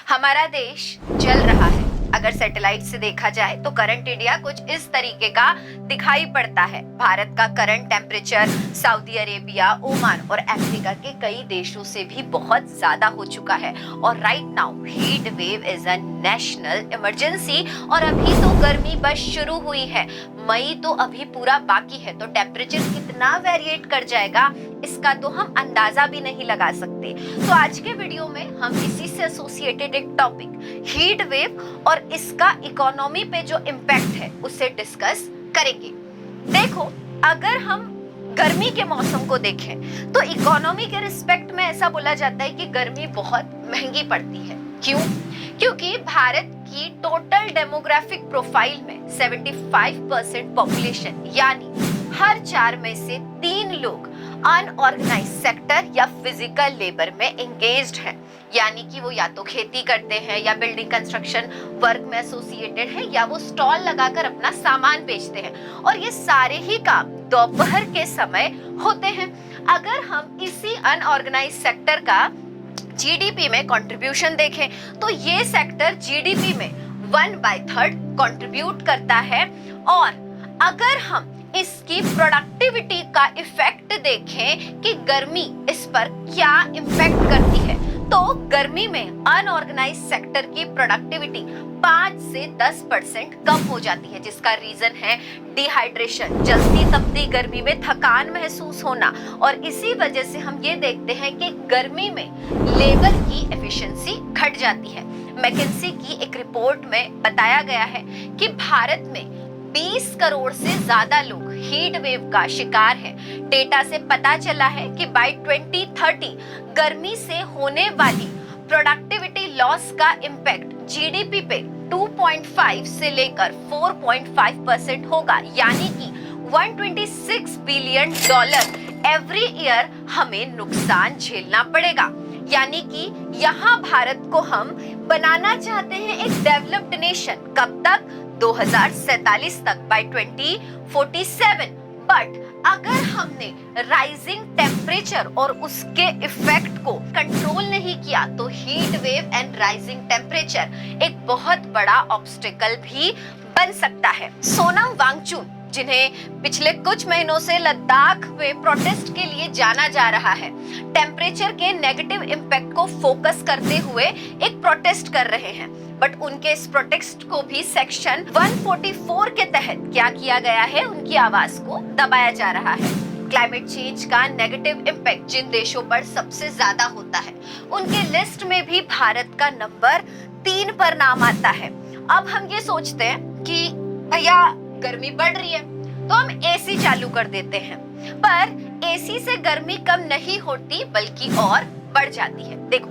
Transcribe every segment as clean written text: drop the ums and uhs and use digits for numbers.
हमारा देश जल रहा है। अगर सैटेलाइट से देखा जाए तो करंट इंडिया कुछ इस तरीके का दिखाई पड़ता है। भारत का current temperature Saudi Arabia, Oman और अफ्रीका के कई देशों से भी बहुत ज्यादा हो चुका है और right now heat wave is a national emergency. और अभी तो गर्मी बस शुरू हुई है, मई तो अभी पूरा बाकी है, तो टेम्परेचर कितना वेरिएट कर जाएगा इसका तो हम अंदाजा भी नहीं लगा सकते। तो आज के वीडियो में हम इसी से एसोसिएटेड एक टॉपिक हीट वेव और इसका इकोनॉमी पे जो इम्पैक्ट है उसे डिस्कस करेंगे। देखो, अगर हम गर्मी के मौसम को देखें तो इकोनॉमी के रिस्पेक्ट में ऐसा बोला जाता है कि गर्मी बहुत महंगी पड़ती है। क्यों? क्योंकि भारत की टोटल डेमोग्राफिक प्रोफाइल में 75% पॉपुलेशन यानी हर 4 में से 3 लोग अनऑर्गेनाइज सेक्टर या फिजिकल लेबर में एंगेज्ड हैं, यानी कि वो या तो खेती करते हैं या बिल्डिंग कंस्ट्रक्शन वर्क में एसोसिएटेड है या वो स्टॉल लगाकर अपना सामान बेचते हैं और ये सारे ही काम दोपहर के समय होते हैं। अगर हम इसी अनऑर्गेनाइज सेक्टर का जीडीपी में कंट्रीब्यूशन देखें तो ये सेक्टर जीडीपी में 1/3 कंट्रीब्यूट करता है। और अगर हम इसकी प्रोडक्टिविटी का इफेक्ट देखें कि गर्मी इस पर क्या इम्पैक्ट करती है, तो गर्मी में अनऑर्गेनाइज सेक्टर की प्रोडक्टिविटी 5 से 10% कम हो जाती है, जिसका रीजन है डिहाइड्रेशन, जल्दी तपती गर्मी में थकान महसूस होना। और इसी वजह से हम ये देखते हैं कि गर्मी में लेबर की एफिशिएंसी घट जाती है। मैकेंसी की एक रिपोर्ट में बताया गया है कि भारत में 20 करोड़ से ज्यादा लोग हीट वेव का शिकार हैं। डेटा से पता चला है कि बाय 2030 गर्मी से होने वाली प्रोडक्टिविटी लॉस का इम्पैक्ट जीडीपी पे 2.5 से लेकर 4.5% होगा, यानी कि $126 बिलियन एवरी ईयर हमें नुकसान झेलना पड़ेगा। यानी कि यहाँ भारत को हम बनाना चाहते हैं एक डेवलप्ड नेशन, कब तक? 2047 तक, बाय 2047। बट अगर हमने राइजिंग टेम्परेचर और उसके इफेक्ट को कंट्रोल नहीं किया तो heat wave and rising temperature एक बहुत बड़ा ऑब्स्टिकल भी बन सकता है। सोनम वांगचुक, जिन्हें पिछले कुछ महीनों से लद्दाख में प्रोटेस्ट के लिए जाना जा रहा है, टेम्परेचर के नेगेटिव इम्पैक्ट को फोकस करते हुए एक प्रोटेस्ट कर रहे हैं। बट उनके इस प्रोटेस्ट को भी सेक्शन 144 के तहत क्या किया गया है, उनकी आवाज को दबाया जा रहा है। क्लाइमेट चेंज का नेगेटिव इम्पैक्ट जिन देशों पर सबसे ज्यादा होता है उनके लिस्ट में भी भारत का नंबर 3 पर नाम आता है। अब हम ये सोचते हैं कि भैया गर्मी बढ़ रही है तो हम एसी चालू कर देते हैं, पर एसी से गर्मी कम नहीं होती बल्कि और बढ़ जाती है। देखो,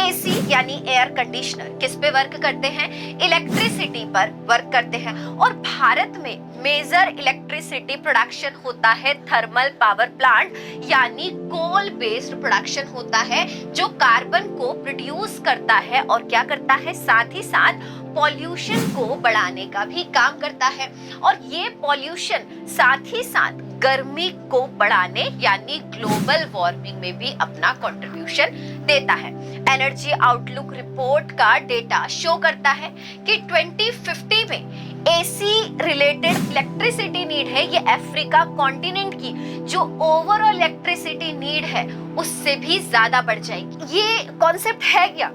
एसी यानी एयर कंडीशनर किस पे वर्क करते हैं? इलेक्ट्रिसिटी पर वर्क करते हैं। और भारत में मेजर इलेक्ट्रिसिटी प्रोडक्शन होता है थर्मल पावर प्लांट, यानी कोल बेस्ड प्रोडक्शन होता है जो कार्बन को प्रोड्यूस करता है और क्या करता है, साथ ही साथ पॉल्यूशन को बढ़ाने का भी काम करता है। और ये पॉल्यूशन साथ ही साथ गर्मी को बढ़ाने यानी ग्लोबल वार्मिंग में भी अपना कंट्रीब्यूशन देता है। एनर्जी आउटलुक रिपोर्ट का डेटा शो करता है कि 2050 में एसी रिलेटेड इलेक्ट्रिसिटी नीड है ये अफ्रीका कॉन्टिनेंट की जो ओवरऑल इलेक्ट्रिसिटी नीड है उससे भी ज्यादा बढ़ जाएगी। ये कॉन्सेप्ट है क्या?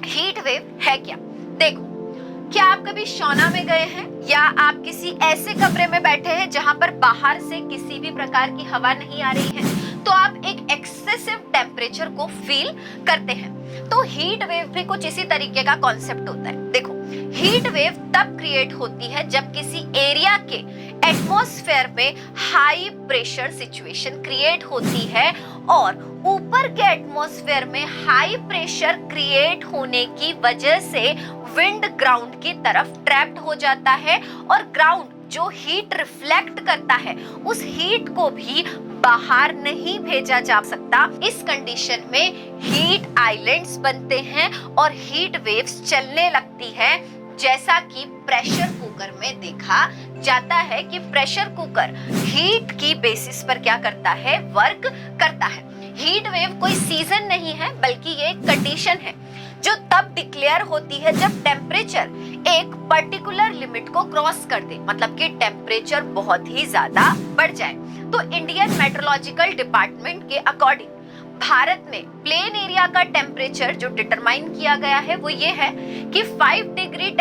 हीट वेव है क्या? देखो, क्या आप कभी सौना में गए हैं या आप किसी ऐसे कमरे में बैठे हैं जहां पर बाहर से किसी भी प्रकार की हवा नहीं आ रही है, तो आप एक एक्सेसिव टेम्परेचर को फील करते हैं। तो हीट वेव भी कुछ इसी तरीके का कॉन्सेप्ट होता है। देखो, हीट वेव तब क्रिएट होती है जब किसी एरिया के एटमॉस्फेयर में हाई प्रेशर सिचुएशन क्रिएट होती है और ऊपर के एटमॉस्फेयर में हाई प्रेशर क्रिएट होने की वजह से विंड ग्राउंड की तरफ ट्रैप्ड हो जाता है और ग्राउंड जो हीट रिफ्लेक्ट करता है उस हीट को भी बाहर नहीं भेजा जा सकता। इस कंडीशन में हीट आइलैंड्स बनते हैं और हीट वेव्स चलने लगती है, जैसा कि प्रेशर कुकर में देखा जाता है कि प्रेशर कुकर हीट की बेसिस पर क्या करता है, वर्क करता है। हीट वेव कोई सीजन नहीं है बल्कि ये एक कंडीशन है जो तब डिक्लेयर होती है जब टेम्परेचर एक पर्टिकुलर लिमिट को क्रॉस कर दे, मतलब कि टेम्परेचर बहुत ही ज्यादा बढ़ जाए। तो इंडियन मेट्रोलॉजिकल डिपार्टमेंट के अकॉर्डिंग भारत में प्लेन एरिया का टेम्परेचर जो डिटरमाइन किया गया है वो ये है कि 5 डिग्री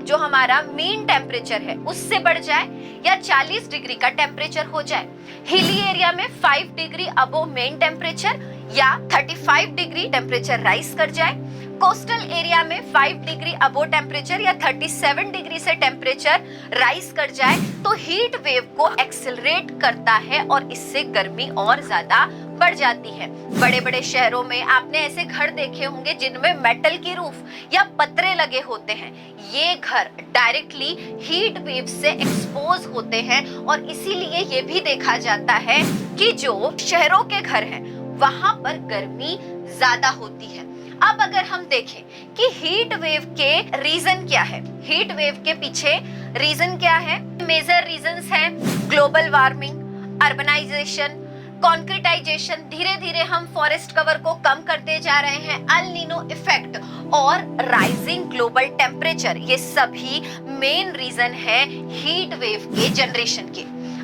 जो हमारा मीन टेम्परेचर है उससे बढ़ जाए या 40 डिग्री का टेम्परेचर हो जाए। हिली एरिया में 5 डिग्री अबो मेन टेम्परेचर या 35 डिग्री टेम्परेचर राइज कर जाए। कोस्टल एरिया में 5 डिग्री अबो टेम्परेचर या 37 डिग्री से टेम्परेचर राइज कर जाए तो हीट वेव को एक्सेलरेट करता है और इससे गर्मी और ज्यादा बढ़ जाती है। बड़े बड़े शहरों में आपने ऐसे घर देखे होंगे जिनमें मेटल की रूफ या पतरे लगे होते हैं। ये घर डायरेक्टली हीट वेव से एक्सपोज होते हैं और इसीलिए ये भी देखा जाता है कि जो शहरों के घर हैं वहां पर गर्मी ज्यादा होती है। अब अगर हम देखें कि हीट वेव के रीजन क्या है, हीट वेव के पीछे रीजन क्या है, मेजर रीजंस हैं ग्लोबल वार्मिंग, अर्बनाइजेशन, कॉन्क्रीटाइजेशन, धीरे धीरे हम फॉरेस्ट कवर को कम करते जा रहे हैं, अल नीनो इफेक्ट और राइजिंग ग्लोबल टेम्परेचर, ये सभी मेन रीजन है हीट वेव के जनरेशन के।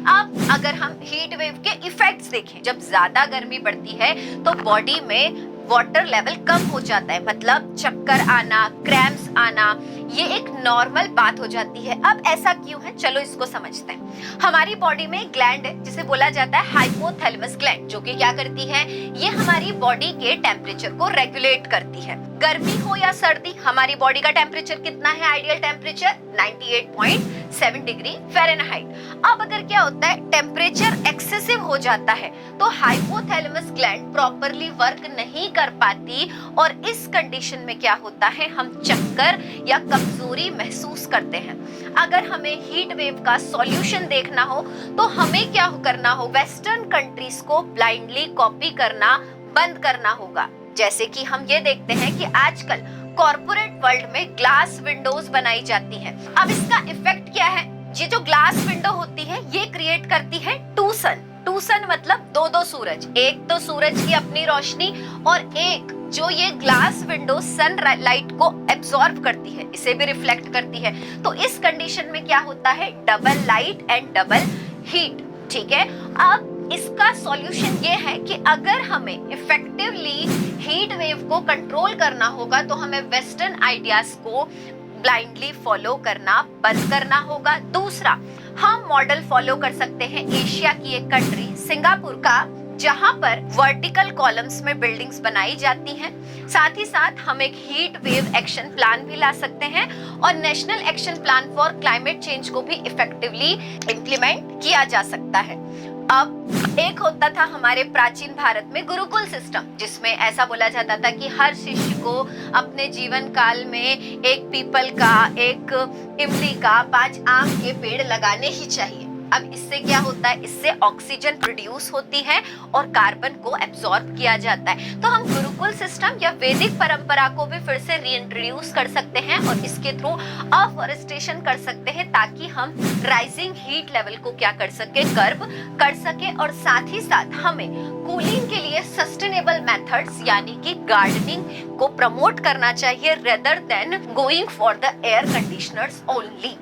अब अगर हम हीट वेव के इफेक्ट्स देखें, जब ज्यादा गर्मी बढ़ती है तो बॉडी में वाटर लेवल कम हो जाता है, मतलब चक्कर आना, क्रैम्प्स आना, ये एक नॉर्मल बात हो जाती है। अब ऐसा क्यों है, चलो इसको समझते हैं। हमारी बॉडी में ग्लैंड है जिसे बोला जाता है हाइपोथैलेमस ग्लैंड, जो कि क्या करती है, ये हमारी बॉडी के टेम्परेचर को रेगुलेट करती है। गर्मी हो या सर्दी, हमारी बॉडी का टेम्परेचर कितना है, आइडियल टेम्परेचर 98.7 डिग्री फ़ारेनहाइट। अब अगर क्या होता है, टेम्परेचर एक्सेसिव हो जाता है तो हाइपोथैलेमस ग्लैंड प्रॉपरली वर्क नहीं कर पाती और इस कंडीशन में क्या होता है, हम चक्कर या कमजोरी महसूस करते हैं। अगर हमें हीट वेव का सॉल्यूशन देखना हो तो हमें क्या करना हो, वेस्टर्न कंट्रीज को ब्लाइंडली कॉपी करना बंद करना होगा। जैसे कि हम ये देखते हैं कि आजकल कॉर्पोरेट वर्ल्ड में ग्लास विंडोज बनाई जाती हैं। अब इसका इफेक्ट क्या है, ये जो ग्लास विंडो होती है ये क्रिएट करती है टू सन। टू सन मतलब दो सूरज, एक तो सूरज की अपनी रोशनी और एक जो ये ग्लास विंडो सन लाइट को एब्जॉर्ब करती है, इसे भी रिफ्लेक्ट करती है। तो इस कंडीशन में क्या होता है, double light and double heat. ठीक है, अब इसका सॉल्यूशन ये है कि अगर हमें इफेक्टिवली हीट वेव को कंट्रोल करना होगा तो हमें वेस्टर्न आइडियाज को ब्लाइंडली फॉलो करना बंद करना होगा। दूसरा, हम मॉडल फॉलो कर सकते हैं एशिया की एक कंट्री सिंगापुर का, जहां पर वर्टिकल कॉलम्स में बिल्डिंग्स बनाई जाती हैं। साथ ही साथ हम एक हीट वेव एक्शन प्लान भी ला सकते हैं और national action plan for climate change को भी इफेक्टिवली इम्प्लीमेंट किया जा सकता है। अब एक होता था हमारे प्राचीन भारत में गुरुकुल सिस्टम, जिसमें ऐसा बोला जाता था कि हर शिष्य को अपने जीवन काल में एक पीपल का, एक इमली का, 5 आम के पेड़ लगाने ही चाहिए। अब इससे क्या होता है, इससे ऑक्सीजन प्रोड्यूस होती है और कार्बन को एब्जॉर्ब किया जाता है। तो हम गुरुकुल सिस्टम या वैदिक परंपरा को भी फिर से रीइंट्रोड्यूस कर सकते हैं और इसके थ्रू अफॉरेस्टेशन कर सकते हैं ताकि हम राइजिंग हीट लेवल को क्या कर सके, कर्ब कर सके। और साथ ही साथ हमें कूलिंग के लिए सस्टेनेबल मेथड्स यानी कि गार्डनिंग को प्रमोट करना चाहिए rather than going for the air conditioners only.